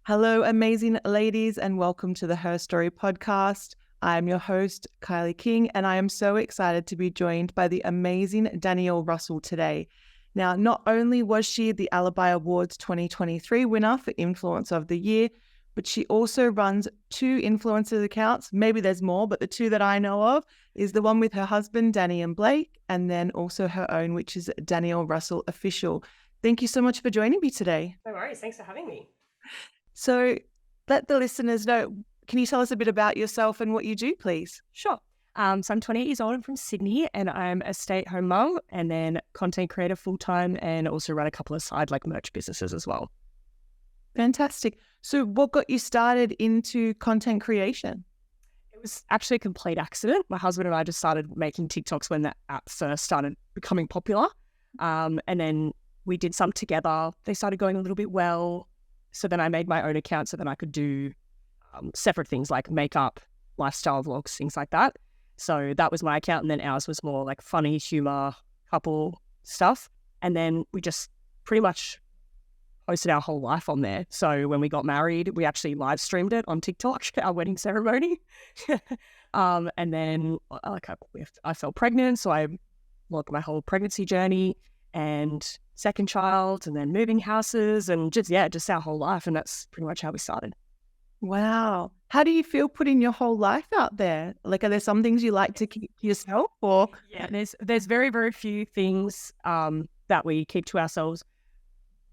Hello, amazing ladies, and welcome to the HerStory podcast. I'm your host, Kylie King, and I am so excited to be joined by the amazing Danielle Russell today. Now, not only was she the ALIBI Awards 2023 winner for Influencer of the Year, but she also runs two influencer accounts. Maybe there's more, but the two that I know of is the one with her husband, Danny and Blake, and then also her own, which is Danielle Russell Official. Thank you so much for joining me today. No worries. Thanks for having me. So let the listeners know, can you tell us a bit about yourself and what you do, please? Sure. So I'm 28 years old. I'm from Sydney and I'm a stay-at-home mum and then content creator full-time and also run a couple of side merch businesses as well. Fantastic. So what got you started into content creation? It was actually a complete accident. My husband and I just started making TikToks when that app first started becoming popular. And then we did some together. They started going a little bit well. So then I made my own account so then I could do separate things like makeup, lifestyle vlogs, things like that. So that was my account. And then ours was more like funny, humor, couple stuff. And then we just pretty much posted our whole life on there. So when we got married, we actually live streamed it on TikTok, our wedding ceremony. And then I fell pregnant. So I logged my whole pregnancy journey and second child and then moving houses and just our whole life. And that's pretty much how we started. Wow. How do you feel putting your whole life out there? Like, are there some things you like to keep to yourself or? Yeah, there's very, very few things that we keep to ourselves,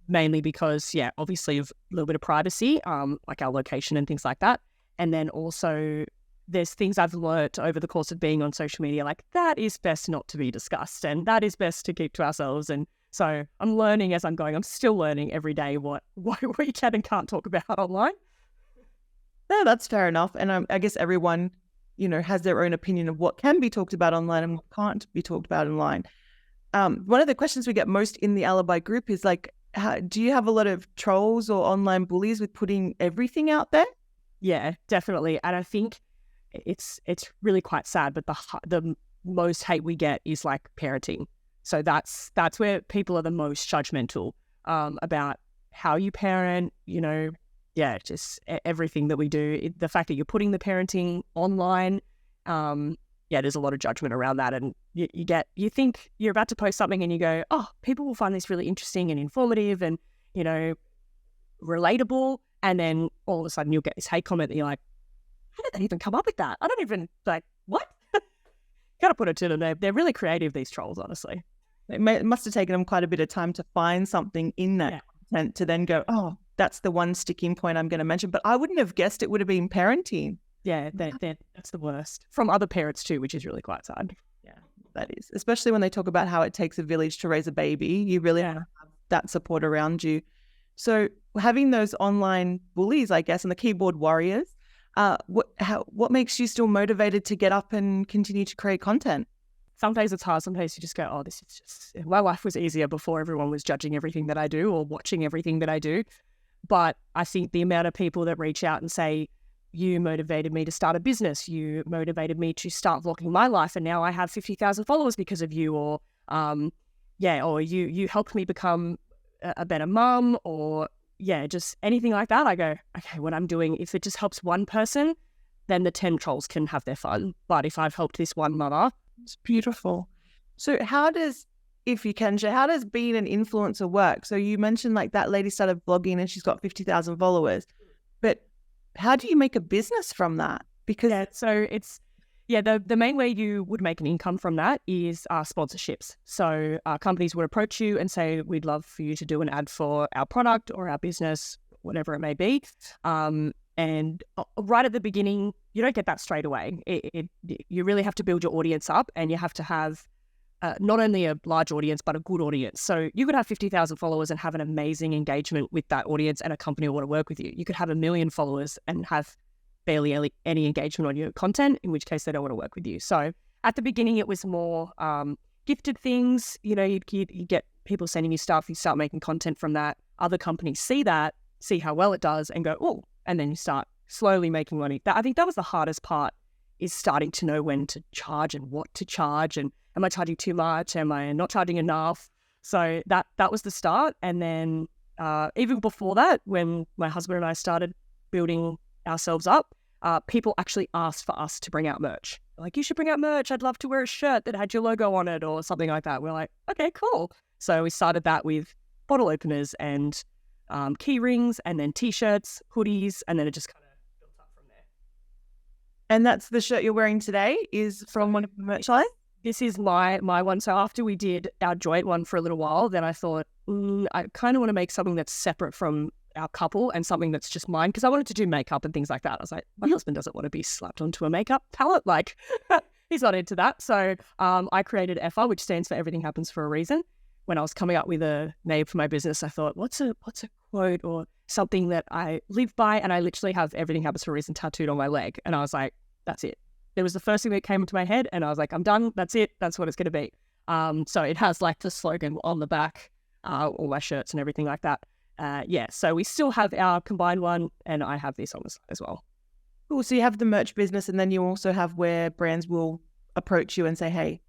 mainly because, obviously of a little bit of privacy, like our location and things like that. And then also there's things I've learnt over the course of being on social media, like that is best not to be discussed and that is best to keep to ourselves. And so I'm learning as I'm going. I'm still learning every day what you can and can't talk about online. No, that's fair enough. And I guess everyone, has their own opinion of what can be talked about online and what can't be talked about online. One of the questions we get most in the ALIBI group is like, do you have a lot of trolls or online bullies with putting everything out there? Yeah, definitely. And I think it's really quite sad, but the most hate we get is like parenting. So that's where people are the most judgmental about how you parent, just everything that we do. The fact that you're putting the parenting online, there's a lot of judgment around that. And you think you're about to post something and you go, oh, people will find this really interesting and informative and, relatable. And then all of a sudden you'll get this hate comment that you're like, how did they even come up with that? I don't even, what? Gotta put it to them. They're really creative, these trolls, honestly. It must have taken them quite a bit of time to find something in that content to then go, oh, that's the one sticking point I'm going to mention. But I wouldn't have guessed it would have been parenting. Yeah, that's the worst. From other parents too, which is really quite sad. Yeah, that is. Especially when they talk about how it takes a village to raise a baby. You really have that support around you. So having those online bullies, I guess, and the keyboard warriors, what makes you still motivated to get up and continue to create content? Some days it's hard. Some days you just go, oh, this is just, my life was easier before everyone was judging everything that I do or watching everything that I do. But I think the amount of people that reach out and say, you motivated me to start a business, you motivated me to start vlogging my life, and now I have 50,000 followers because of you, or or you helped me become a better mum, or just anything like that. I go, okay, what I'm doing, if it just helps one person, then the 10 trolls can have their fun. But if I've helped this one mother, it's beautiful. So how does, if you can share, how does being an influencer work? So you mentioned like that lady started vlogging and she's got 50,000 followers, but how do you make a business from that? Because so it's, the main way you would make an income from that is sponsorships. So companies would approach you and say, we'd love for you to do an ad for our product or our business, whatever it may be. And right at the beginning, you don't get that straight away. You really have to build your audience up, and you have to have not only a large audience, but a good audience. So you could have 50,000 followers and have an amazing engagement with that audience, and a company will want to work with you. You could have 1 million followers and have barely any engagement on your content, in which case they don't want to work with you. So at the beginning, it was more gifted things. You get people sending you stuff, you start making content from that. Other companies see that, see how well it does, and go, oh, and then you start slowly making money. I think that was the hardest part, is starting to know when to charge and what to charge, and am I charging too much? Am I not charging enough? So that was the start. And then even before that, when my husband and I started building ourselves up, people actually asked for us to bring out merch. Like, you should bring out merch. I'd love to wear a shirt that had your logo on it or something like that. We're like, okay, cool. So we started that with bottle openers and key rings, and then T-shirts, hoodies, and then it just kind of built up from there. And that's the shirt you're wearing today is from one of the merch lines? This is my one. So after we did our joint one for a little while, then I thought, I kind of want to make something that's separate from our couple and something that's just mine, because I wanted to do makeup and things like that. I was like, my husband doesn't want to be slapped onto a makeup palette. Like, he's not into that. So I created F.A.R, which stands for Everything Happens for a Reason. When I was coming up with a name for my business, I thought, what's a quote or something that I live by? And I literally have Everything Happens for a Reason tattooed on my leg. And I was like, that's it. It was the first thing that came into my head, and I was like, I'm done. That's it. That's what it's going to be. So it has like the slogan on the back, all my shirts and everything like that. So we still have our combined one, and I have this on the side as well. Cool. So you have the merch business, and then you also have where brands will approach you and say, hey,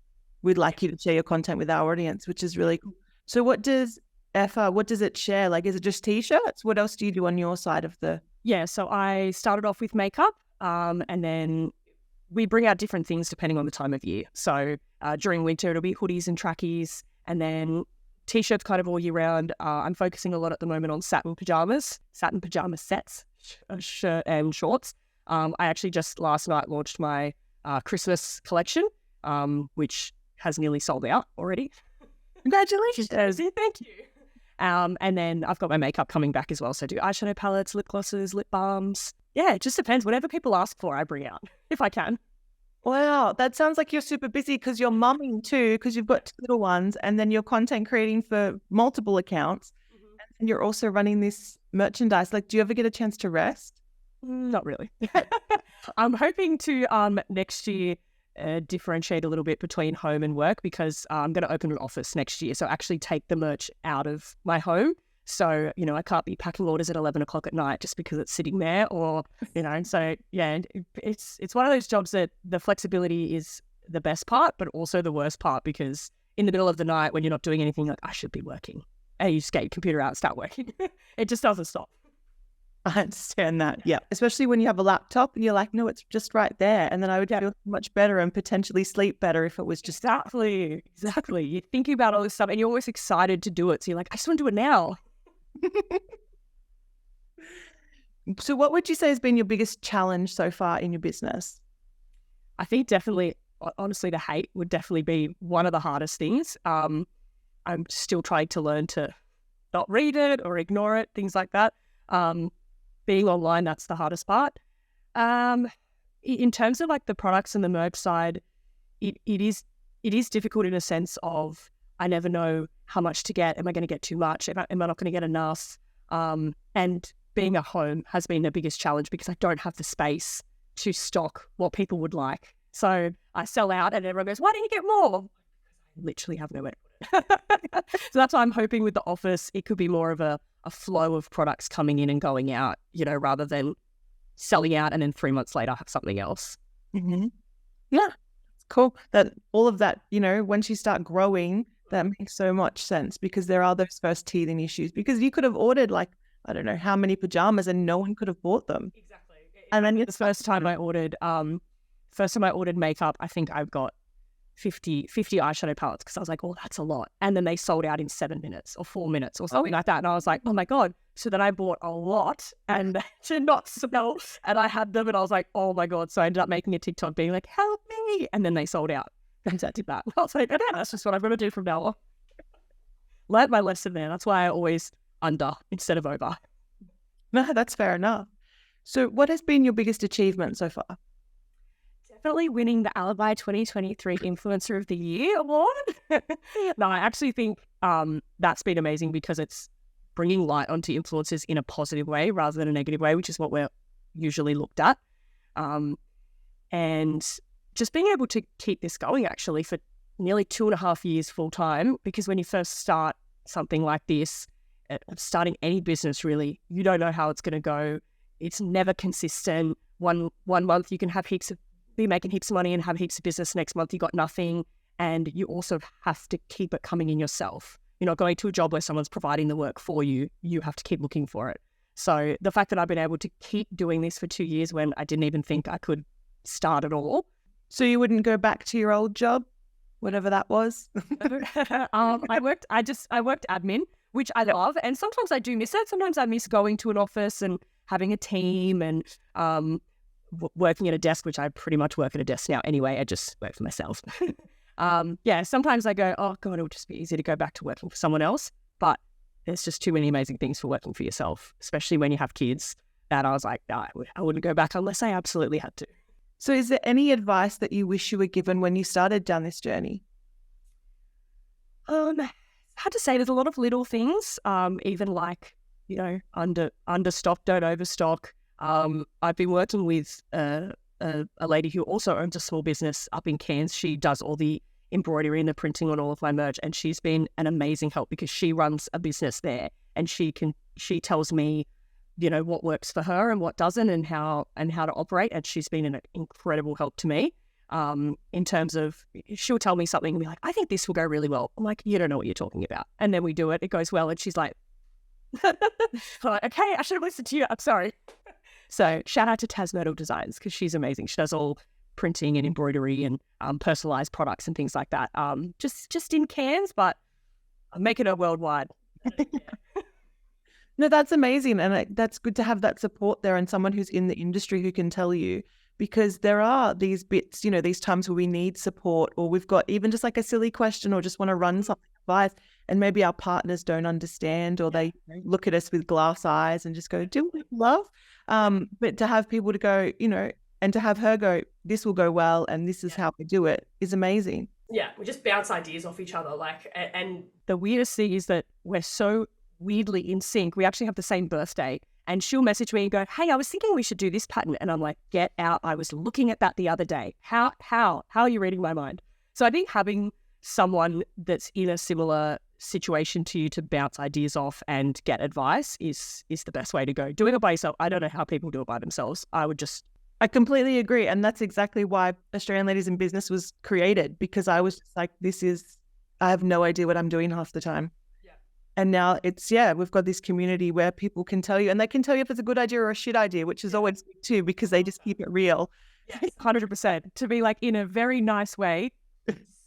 we'd like you to share your content with our audience, which is really cool. So what does F.A.R, what does it share? Like, is it just T-shirts? What else do you do on your side of the... Yeah, so I started off with makeup, and then we bring out different things depending on the time of year. So during winter, it'll be hoodies and trackies, and then T-shirts kind of all year round. I'm focusing a lot at the moment on satin pajama sets, shirt and shorts. I actually just last night launched my Christmas collection, which has nearly sold out already. Congratulations. Thank you. And then I've got my makeup coming back as well. So I do eyeshadow palettes, lip glosses, lip balms. Yeah, it just depends. Whatever people ask for, I bring out if I can. Wow, that sounds like you're super busy because you're mumming too, because you've got two little ones, and then you're content creating for multiple accounts, and you're also running this merchandise. Like, do you ever get a chance to rest? Not really. I'm hoping to next year differentiate a little bit between home and work, because I'm going to open an office next year. So actually take the merch out of my home. So, I can't be packing orders at 11 o'clock at night just because it's sitting there, or, so yeah, it's one of those jobs that the flexibility is the best part, but also the worst part, because in the middle of the night when you're not doing anything, like, I should be working, and you just get your computer out and start working. It just doesn't stop. I understand that. Yeah. Especially when you have a laptop and you're like, no, it's just right there. And then I would feel much better and potentially sleep better if it was just... Exactly. You're thinking about all this stuff and you're always excited to do it. So you're like, I just want to do it now. So what would you say has been your biggest challenge so far in your business? I think definitely, honestly, the hate would definitely be one of the hardest things. I'm still trying to learn to not read it or ignore it, things like that. Being online, that's the hardest part. In terms of like the products and the merch side, it is difficult in a sense of, I never know how much to get. Am I going to get too much? Am I not going to get enough? And being at home has been the biggest challenge, because I don't have the space to stock what people would like. So I sell out and everyone goes, why didn't you get more? I literally have nowhere to put it. So that's why I'm hoping with the office, it could be more of a flow of products coming in and going out, rather than selling out and then 3 months later have something else. Mm-hmm. Yeah, it's cool. That all of that, once you start growing, that makes so much sense, because there are those first teething issues, because you could have ordered like, I don't know how many pajamas and no one could have bought them. Exactly. And then the first time I ordered makeup, I think I've got 50 eyeshadow palettes, because I was like, oh, that's a lot. And then they sold out in 7 minutes or 4 minutes or something like that. And I was like, oh my God. So then I bought a lot and they did not sell. And I had them and I was like, oh my God. So I ended up making a TikTok being like, help me. And then they sold out. And I did that. I was like, that's just what I'm going to do from now on. Learned my lesson there. That's why I always under instead of over. No, that's fair enough. So what has been your biggest achievement so far? Definitely winning the ALIBI 2023 Influencer of the Year award. No, I actually think that's been amazing, because it's bringing light onto influencers in a positive way rather than a negative way, which is what we're usually looked at. And just being able to keep this going actually for nearly 2.5 years full time, because when you first start something like this, starting any business really, you don't know how it's going to go. It's never consistent. One month you can have be making heaps of money and have heaps of business. Next month you got nothing, and you also have to keep it coming in yourself. You're not going to a job where someone's providing the work for you. You have to keep looking for it. So the fact that I've been able to keep doing this for 2 years when I didn't even think I could start at all. So you wouldn't go back to your old job, whatever that was? I worked admin, which I love. And sometimes I do miss it. Sometimes I miss going to an office and having a team and working at a desk, which I pretty much work at a desk now anyway. I just work for myself. Sometimes I go, oh God, it would just be easy to go back to working for someone else. But there's just too many amazing things for working for yourself, especially when you have kids, that I was like, no, I wouldn't go back unless I absolutely had to. So is there any advice that you wish you were given when you started down this journey? I had to say there's a lot of little things, even like, understock, don't overstock. I've been working with a lady who also owns a small business up in Cairns. She does all the embroidery and the printing on all of my merch, and she's been an amazing help because she runs a business there, and she tells me, what works for her and what doesn't, and how to operate. And she's been an incredible help to me. In terms of, she'll tell me something and be like, I think this will go really well. I'm like, you don't know what you're talking about. And then we do it, it goes well, and she's like, I'm like, okay, I should have listened to you. I'm sorry. So shout out to Tasmodal Designs because she's amazing. She does all printing and embroidery and personalized products and things like that. Just in Cairns, but I'm making her worldwide. No, that's amazing. And that's good to have that support there and someone who's in the industry who can tell you, because there are these bits, these times where we need support, or we've got even just like a silly question or just want to run something advice, and maybe our partners don't understand, or they look at us with glass eyes and just go, do we love? But to have people to go, and to have her go, this will go well and this is how we do it, is amazing. Yeah, we just bounce ideas off each other. And the weirdest thing is that we're so weirdly in sync. We actually have the same birthday, and she'll message me and go, hey, I was thinking we should do this pattern. And I'm like, get out. I was looking at that the other day. How are you reading my mind? So I think having someone that's in a similar situation to you to bounce ideas off and get advice is the best way to go. Doing it by yourself, I don't know how people do it by themselves. I completely agree. And that's exactly why Australian Ladies in Business was created, because I was just like, I have no idea what I'm doing half the time. Yeah. And now we've got this community where people can tell you, and they can tell you if it's a good idea or a shit idea, which is always good too, because they just keep it real. Yes, 100%. To be like, in a very nice way,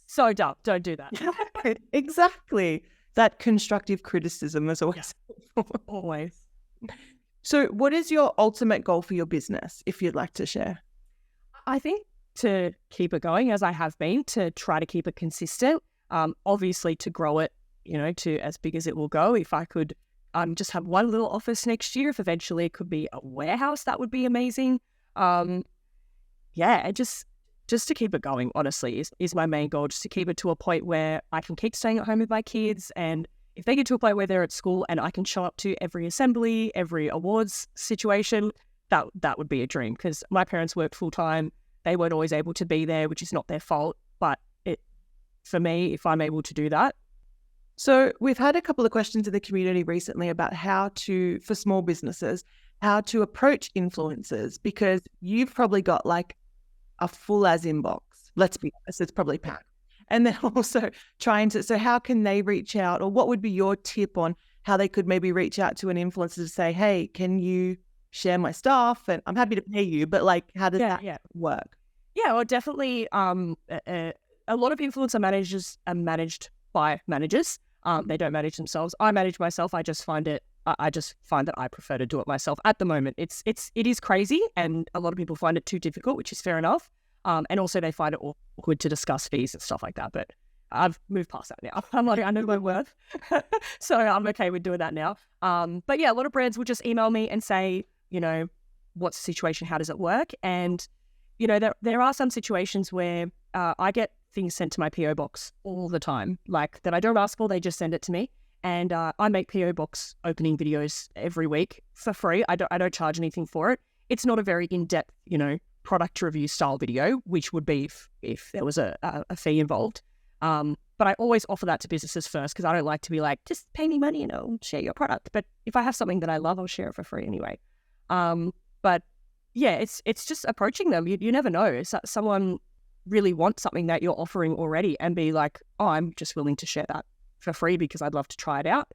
so dumb, don't do that. Exactly. That constructive criticism is always always. So what is your ultimate goal for your business, if you'd like to share? I think to keep it going as I have been, to try to keep it consistent, obviously to grow it, to as big as it will go. If I could just have one little office next year, if eventually it could be a warehouse, that would be amazing. Just to keep it going, honestly, is my main goal, just to keep it to a point where I can keep staying at home with my kids, and if they get to a point where they're at school and I can show up to every assembly, every awards situation, that would be a dream, because my parents worked full time. They weren't always able to be there, which is not their fault. But for me, if I'm able to do that. So we've had a couple of questions in the community recently about for small businesses, how to approach influencers, because you've probably got like a full as inbox. Let's be honest, it's probably packed. And then also so how can they reach out, or what would be your tip on how they could maybe reach out to an influencer to say, hey, can you share my stuff? And I'm happy to pay you, but like, how does that work? Yeah, well, definitely. A lot of influencer managers are managed by managers. They don't manage themselves. I manage myself. I just find that I prefer to do it myself at the moment. It is crazy, and a lot of people find it too difficult, which is fair enough. And also they find it awkward to discuss fees and stuff like that. But I've moved past that now. I'm like, I know my worth. So I'm okay with doing that now. But yeah, a lot of brands will just email me and say, what's the situation? How does it work? And, there are some situations where I get things sent to my PO box all the time, like that I don't ask for, they just send it to me. And I make PO box opening videos every week for free. I don't charge anything for it. It's not a very in-depth, product review style video, which would be if there was a fee involved. But I always offer that to businesses first, because I don't like to be like, just pay me money and I'll share your product. But if I have something that I love, I'll share it for free anyway. But yeah, it's just approaching them. You never know. Someone really wants something that you're offering already and be like, oh, I'm just willing to share that for free because I'd love to try it out.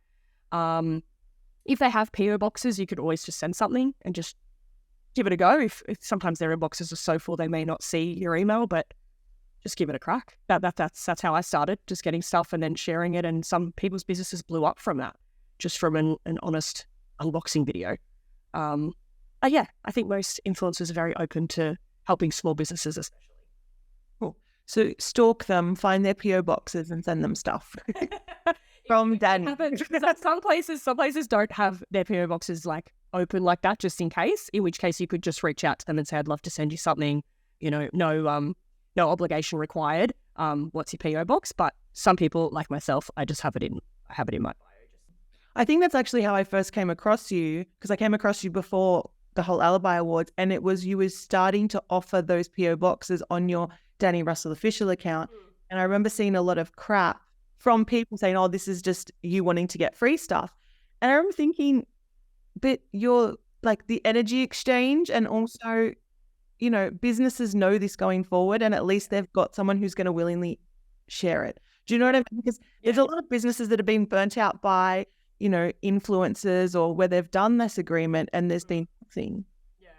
If they have PO boxes, you could always just send something and just give it a go. If sometimes their inboxes are so full, they may not see your email, but just give it a crack. That's how I started, just getting stuff and then sharing it. And some people's businesses blew up from that, just from an honest unboxing video. Yeah, I think most influencers are very open to helping small businesses, especially. Cool. So stalk them, find their PO boxes, and send them stuff from Dan. Some places don't have their PO boxes like open like that, just in case. In which case, you could just reach out to them and say, "I'd love to send you something." No obligation required. What's your PO box? But some people, like myself, I just have it in my bio. I think that's actually how I first came across you, because I came across you before the whole ALIBI Awards, and it was you was starting to offer those PO boxes on your Danielle Russell official account. And I remember seeing a lot of crap from people saying, "Oh, this is just you wanting to get free stuff." And I remember thinking, but you're like the energy exchange, and also, businesses know this going forward, and at least they've got someone who's going to willingly share it. Do you know what I mean? Because there's a lot of businesses that have been burnt out by, influencers, or where they've done this agreement and there's been nothing. Yeah.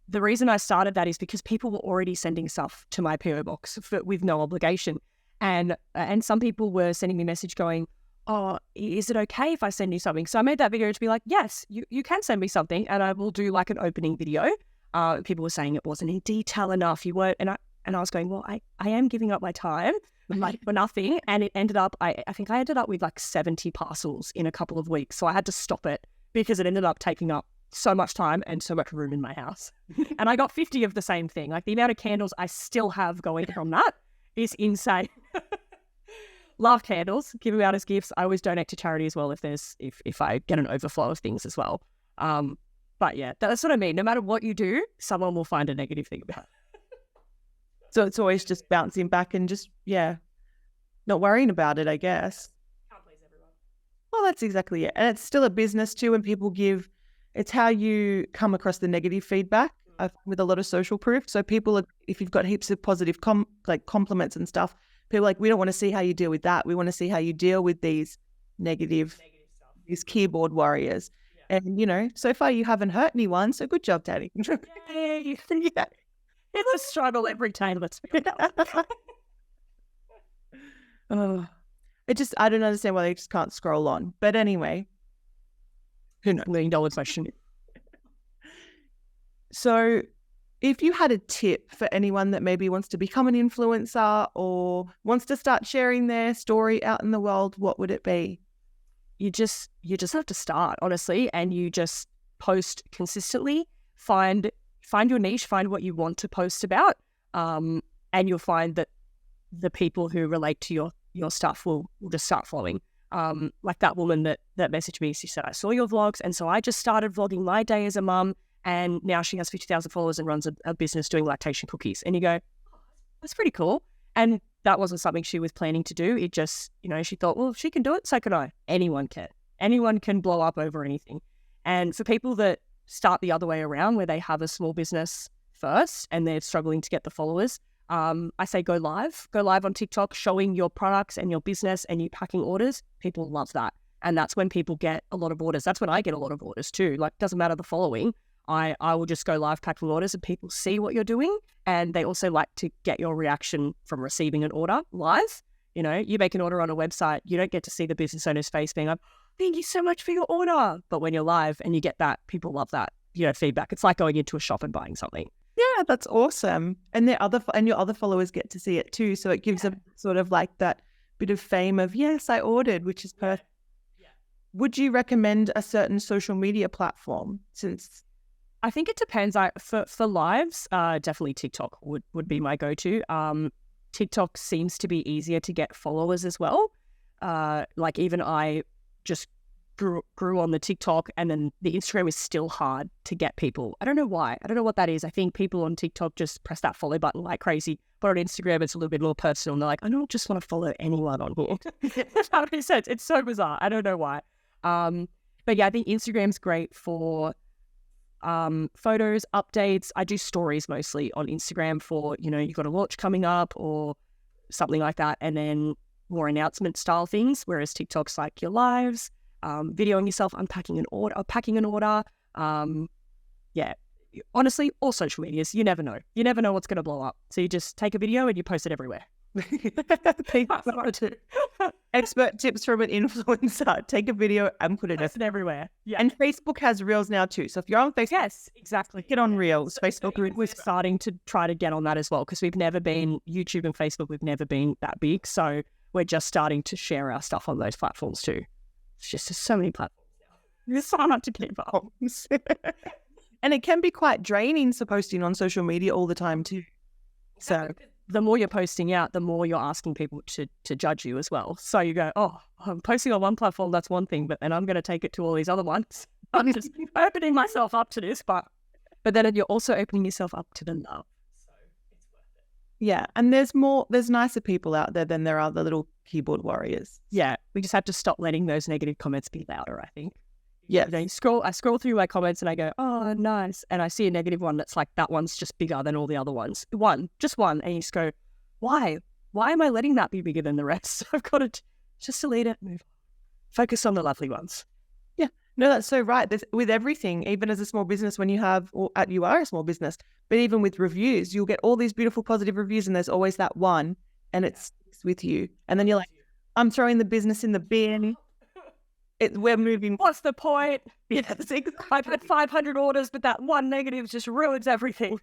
The reason I started that is because people were already sending stuff to my PO box with no obligation. And some people were sending me a message going, "Oh, is it okay if I send you something?" So I made that video to be like, yes, you can send me something, and I will do like an opening video. People were saying it wasn't in detail enough. You weren't, and I was going, well, I am giving up my time like for nothing. And it ended up, I think I ended up with like 70 parcels in a couple of weeks. So I had to stop it because it ended up taking up so much time and so much room in my house. And I got 50 of the same thing. Like the amount of candles I still have going from that is insane. Love candles, give them out as gifts. I always donate to charity as well if I get an overflow of things as well. But yeah, that's what I mean. No matter what you do, someone will find a negative thing about it. So it's always just bouncing back and just, not worrying about it, I guess. Can't please everyone. Well, that's exactly it. And it's still a business too, and people it's how you come across the negative feedback with a lot of social proof. So people, if you've got heaps of positive compliments and stuff, people are like, we don't want to see how you deal with that. We want to see how you deal with these negative stuff, these keyboard warriors. Yeah. And, so far you haven't hurt anyone. So good job, Daddy. Yay. Yeah. It's a struggle every time. Let's be I don't understand why they just can't scroll on. But anyway, who knows? $1 million question. So if you had a tip for anyone that maybe wants to become an influencer or wants to start sharing their story out in the world, what would it be? You just have to start, honestly, and you just post consistently. Find your niche, find what you want to post about, and you'll find that the people who relate to your stuff will just start following. Like that woman that messaged me, she said, "I saw your vlogs, and so I just started vlogging my day as a mum, and now she has 50,000 followers and runs a business doing lactation cookies." And you go, "Oh, that's pretty cool." And that wasn't something she was planning to do. It just, she thought, well, if she can do it, so can I. Anyone can. Anyone can blow up over anything. And for people that start the other way around, where they have a small business first and they're struggling to get the followers, I say go live on TikTok, showing your products and your business and you packing orders. People love that. And that's when people get a lot of orders. That's when I get a lot of orders too. Like, doesn't matter the following. I will just go live packing orders and people see what you're doing. And they also like to get your reaction from receiving an order live. You make an order on a website, you don't get to see the business owner's face being like, "Thank you so much for your order." But when you're live and you get that, people love that, feedback. It's like going into a shop and buying something. Yeah, that's awesome. And your other followers get to see it too. So it gives them sort of like that bit of fame of, yes, I ordered, which is perfect. Yeah. Would you recommend a certain social media platform? Since I think it depends. For lives, definitely TikTok would be my go-to. TikTok seems to be easier to get followers as well. Like even I just grew on the TikTok, and then the Instagram is still hard to get people. I don't know why. I don't know what that is. I think people on TikTok just press that follow button like crazy. But on Instagram, it's a little bit more personal. And they're like, I don't just want to follow anyone on here. That makes sense. It's so bizarre. I don't know why. But yeah, I think Instagram's great for photos, updates. I do stories mostly on Instagram for, you've got a launch coming up or something like that. And then more announcement style things, whereas TikTok's like your lives, videoing yourself unpacking an order, packing an order. Yeah, honestly, all social medias, you never know. You never know what's going to blow up. So you just take a video and you post it everywhere. Expert tips from an influencer. Take a video and put it everywhere. Yeah. And Facebook has Reels now too. So if you're on Facebook, yes, exactly. Get on Reels. Facebook. We're starting to try to get on that as well because we've never been, YouTube and Facebook, we've never been that big. So we're just starting to share our stuff on those platforms too. It's just there's so many platforms now. There's so much to keep up. And it can be quite draining posting on social media all the time too. So the more you're posting out, the more you're asking people to judge you as well. So you go, oh, I'm posting on one platform, that's one thing, but then I'm going to take it to all these other ones. I'm just opening myself up to this, but then you're also opening yourself up to the love. So it's worth it. Yeah, and there's nicer people out there than there are the little keyboard warriors. Yeah, we just have to stop letting those negative comments be louder, I think. Yeah. I scroll through my comments and I go, oh, nice. And I see a negative one that's like, that one's just bigger than all the other ones. Just one. And you just go, why? Why am I letting that be bigger than the rest? I've got to just delete it, move on. Focus on the lovely ones. Yeah. No, that's so right. With everything, even as a small business, when you are a small business, but even with reviews, you'll get all these beautiful positive reviews and there's always that one and it sticks with you. And then you're like, I'm throwing the business in the bin. We're moving. What's the point? Yes, exactly. I've had 500 orders, but that one negative just ruins everything.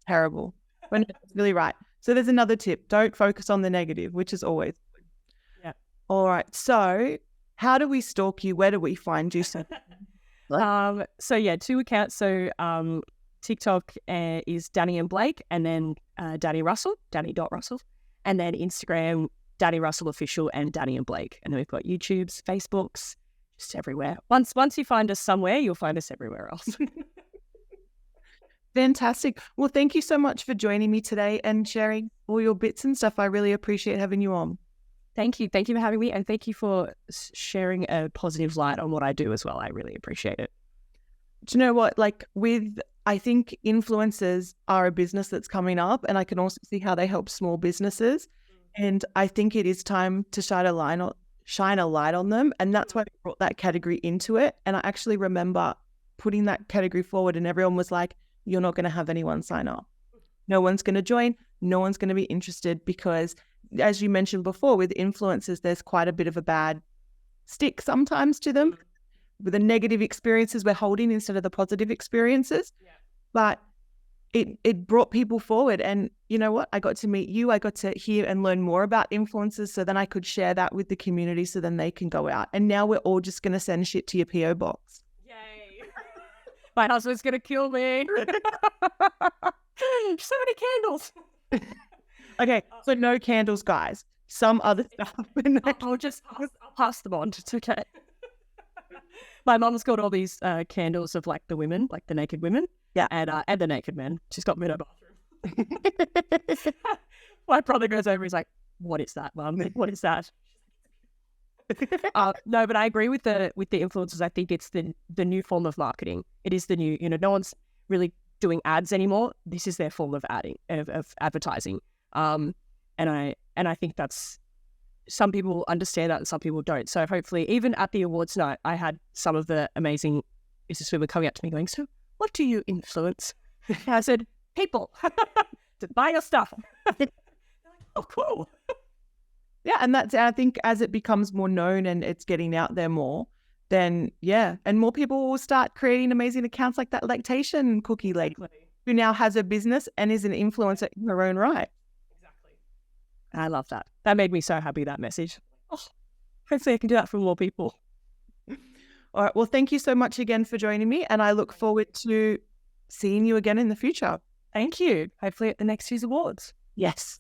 Terrible. When it's really right. So there's another tip. Don't focus on the negative, which is always. Yeah. All right. So how do we stalk you? Where do we find you? So yeah, 2 accounts. So TikTok is Danny and Blake, and then Danny Russell, Danny.Russell, and then Instagram, Danny Russell Official and Danny and Blake. And then we've got YouTubes, Facebooks, just everywhere. Once you find us somewhere, you'll find us everywhere else. Fantastic. Well, thank you so much for joining me today and sharing all your bits and stuff. I really appreciate having you on. Thank you. Thank you for having me. And thank you for sharing a positive light on what I do as well. I really appreciate it. Do you know what? I think influencers are a business that's coming up, and I can also see how they help small businesses. And I think it is time to shine a light on them. And that's why I brought that category into it. And I actually remember putting that category forward and everyone was like, you're not going to have anyone sign up. No one's going to join. No one's going to be interested because, as you mentioned before, with influencers, there's quite a bit of a bad stick sometimes to them with the negative experiences we're holding instead of the positive experiences. Yeah. But it brought people forward. And you know what? I got to meet you. I got to hear and learn more about influencers so then I could share that with the community so then they can go out. And now we're all just going to send shit to your PO box. Yay. My husband's going to kill me. So many candles. Okay, so no candles, guys. Some other stuff. I'll pass them on. It's okay. My mum's got all these candles of like the women, like the naked women. Yeah. And the naked men. She's got them in her bathroom. My brother goes over, he's like, what is that, Mum? What is that? No, but I agree with the influencers. I think it's the new form of marketing. It is the new, no one's really doing ads anymore. This is their form of advertising. And I think that's, some people understand that and some people don't. So hopefully, even at the awards night, I had some of the amazing businesswomen coming up to me going, so what do you influence? I said, people to buy your stuff. Oh, cool. Yeah, and I think as it becomes more known and it's getting out there more, then yeah, and more people will start creating amazing accounts like that lactation cookie lady who now has a business and is an influencer in her own right. Exactly. I love that. That made me so happy, that message. Oh, hopefully I can do that for more people. All right. Well, thank you so much again for joining me. And I look forward to seeing you again in the future. Thank you. Hopefully at the next year's awards. Yes.